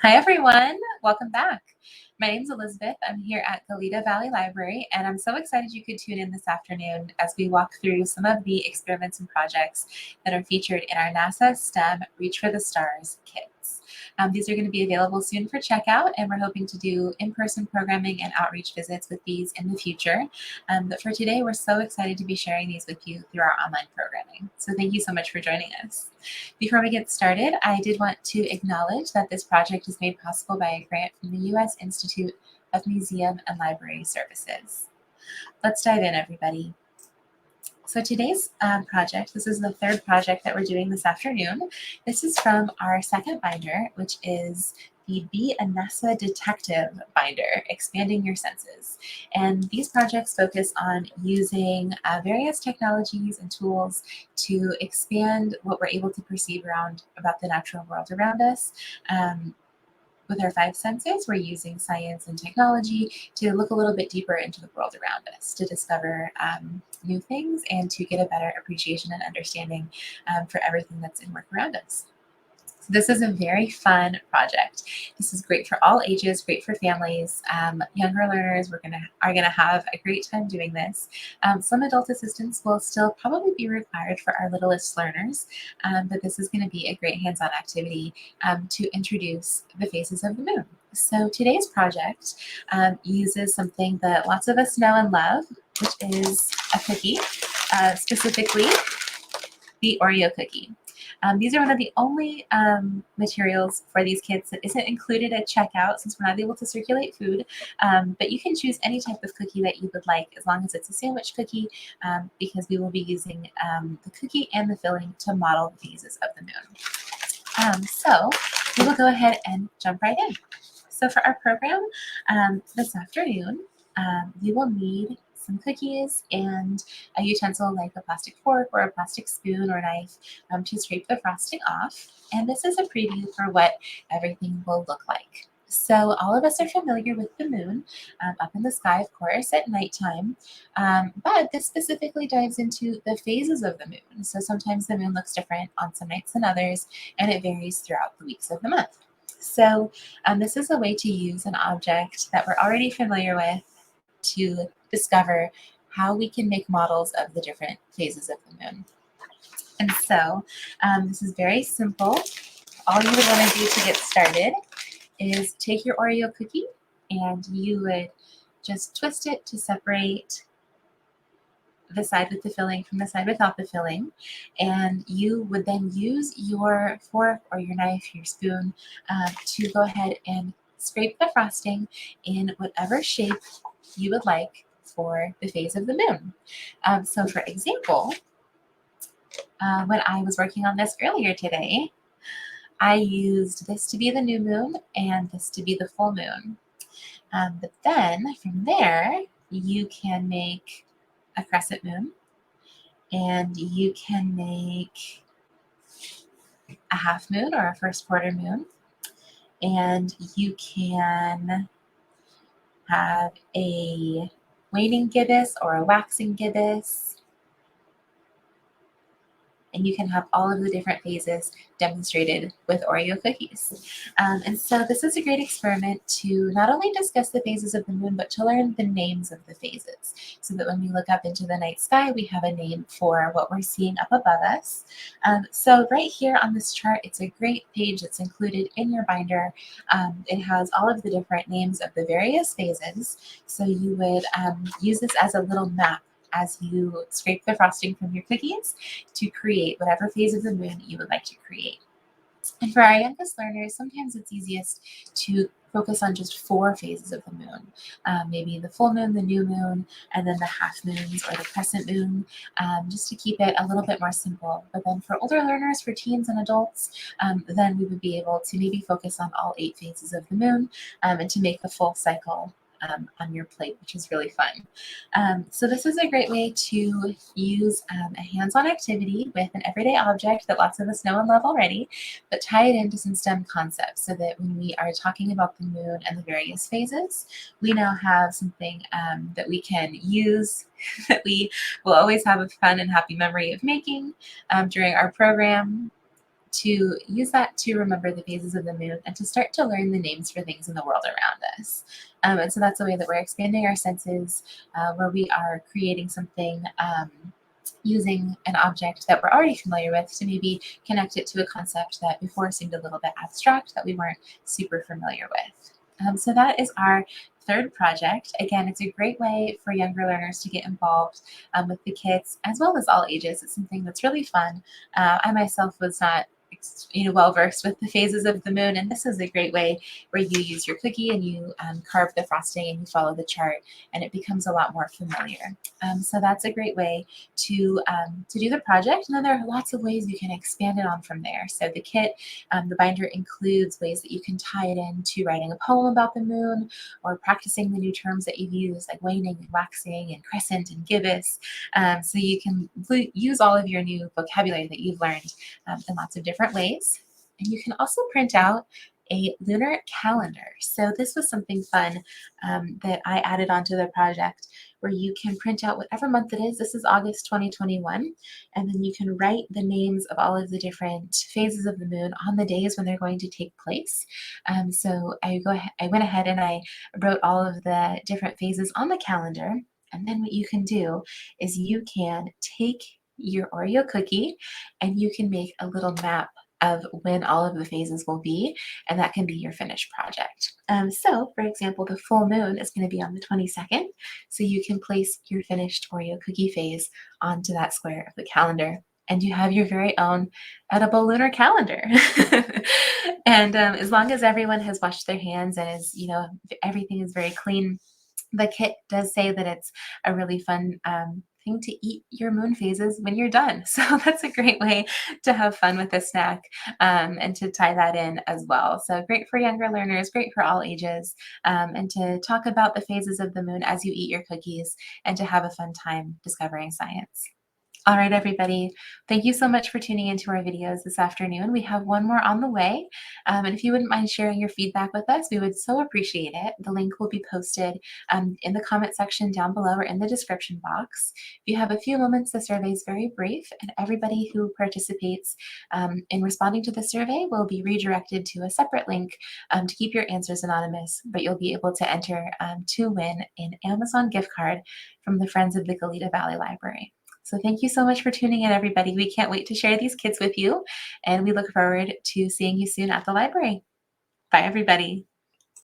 Hi, everyone. Welcome back. My name is Elizabeth. I'm here at Goleta Valley Library, and I'm so excited you could tune in this afternoon as we walk through some of the experiments and projects that are featured in our NASA STEM Reach for the Stars kits. These are going to be available soon for checkout, and we're hoping to do in-person programming and outreach visits with these in the future. But for today, we're so excited to be sharing these with you through our online programming. So thank you so much for joining us. Before we get started, I did want to acknowledge that this project is made possible by a grant from the U.S. Institute of Museum and Library Services. Let's dive in, everybody. So today's project, this is the third project that we're doing this afternoon. This is from our second binder, which is the Be a NASA Detective binder, Expanding Your Senses. And these projects focus on using various technologies and tools to expand what we're able to perceive about the natural world around us. With our 5 senses, we're using science and technology to look a little bit deeper into the world around us, to discover new things and to get a better appreciation and understanding for everything that's in work around us. So this is a very fun project. This is great for all ages, great for families. Younger learners are gonna have a great time doing this. Some adult assistance will still probably be required for our littlest learners, but this is gonna be a great hands-on activity to introduce the phases of the moon. So today's project uses something that lots of us know and love, which is a cookie, specifically the Oreo cookie. These are one of the only materials for these kits that isn't included at checkout since we're not able to circulate food, but you can choose any type of cookie that you would like as long as it's a sandwich cookie because we will be using the cookie and the filling to model the phases of the moon. So we will go ahead and jump right in. So for our program this afternoon, you will need some cookies and a utensil like a plastic fork or a plastic spoon or knife to scrape the frosting off. And this is a preview for what everything will look like. So all of us are familiar with the moon up in the sky, of course, at nighttime, but this specifically dives into the phases of the moon. So sometimes the moon looks different on some nights than others, and it varies throughout the weeks of the month. So this is a way to use an object that we're already familiar with to discover how we can make models of the different phases of the moon. And so this is very simple. All you would want to do to get started is take your Oreo cookie and you would just twist it to separate the side with the filling from the side without the filling. And you would then use your fork or your knife, your spoon, to go ahead and scrape the frosting in whatever shape you would like for the phase of the moon. So for example, when I was working on this earlier today, I used this to be the new moon and this to be the full moon. But then from there, you can make a crescent moon and you can make a half moon or a first quarter moon, and you can have a waning gibbous or a waxing gibbous, and you can have all of the different phases demonstrated with Oreo cookies. And so this is a great experiment to not only discuss the phases of the moon, but to learn the names of the phases, so that when we look up into the night sky, we have a name for what we're seeing up above us. So right here on this chart, it's a great page that's included in your binder. It has all of the different names of the various phases. So you would use this as a little map as you scrape the frosting from your cookies to create whatever phase of the moon you would like to create. And for our youngest learners, sometimes it's easiest to focus on just 4 phases of the moon, maybe the full moon, the new moon, and then the half moons or the crescent moon, just to keep it a little bit more simple. But then for older learners, for teens and adults, then we would be able to maybe focus on all 8 phases of the moon and to make the full cycle on your plate, which is really fun. So this is a great way to use a hands-on activity with an everyday object that lots of us know and love already, but tie it into some STEM concepts so that when we are talking about the moon and the various phases, we now have something that we can use that we will always have a fun and happy memory of making during our program. to use that to remember the phases of the moon and to start to learn the names for things in the world around us. And so that's the way that we're expanding our senses, where we are creating something. Using an object that we're already familiar with to maybe connect it to a concept that before seemed a little bit abstract that we weren't super familiar with. So that is our third project. Again, it's a great way for younger learners to get involved with the kids as well as all ages. It's something that's really fun. I myself was not well versed with the phases of the moon, and this is a great way where you use your cookie and you carve the frosting and you follow the chart, and it becomes a lot more familiar. So that's a great way to do the project, and then there are lots of ways you can expand it on from there. So the kit, the binder includes ways that you can tie it into writing a poem about the moon or practicing the new terms that you've used, like waning and waxing and crescent and gibbous. So you can use all of your new vocabulary that you've learned in lots of different ways. And you can also print out a lunar calendar. So this was something fun that I added onto the project, where you can print out whatever month it is. This is August 2021. And then you can write the names of all of the different phases of the moon on the days when they're going to take place. So I went ahead and I wrote all of the different phases on the calendar. And then what you can do is you can take your Oreo cookie and you can make a little map of when all of the phases will be, and that can be your finished project. So, for example, the full moon is going to be on the 22nd, so you can place your finished Oreo cookie phase onto that square of the calendar, and you have your very own edible lunar calendar. And as long as everyone has washed their hands and everything is very clean, the kit does say that it's a really fun thing to eat your moon phases when you're done. So that's a great way to have fun with a snack and to tie that in as well. So great for younger learners, great for all ages, and to talk about the phases of the moon as you eat your cookies and to have a fun time discovering science. All right, everybody. Thank you so much for tuning into our videos this afternoon. We have one more on the way. And if you wouldn't mind sharing your feedback with us, we would so appreciate it. The link will be posted in the comment section down below or in the description box. If you have a few moments, the survey is very brief, and everybody who participates in responding to the survey will be redirected to a separate link to keep your answers anonymous, but you'll be able to enter to win an Amazon gift card from the Friends of the Goleta Valley Library. So thank you so much for tuning in, everybody. We can't wait to share these kits with you, and we look forward to seeing you soon at the library. Bye, everybody.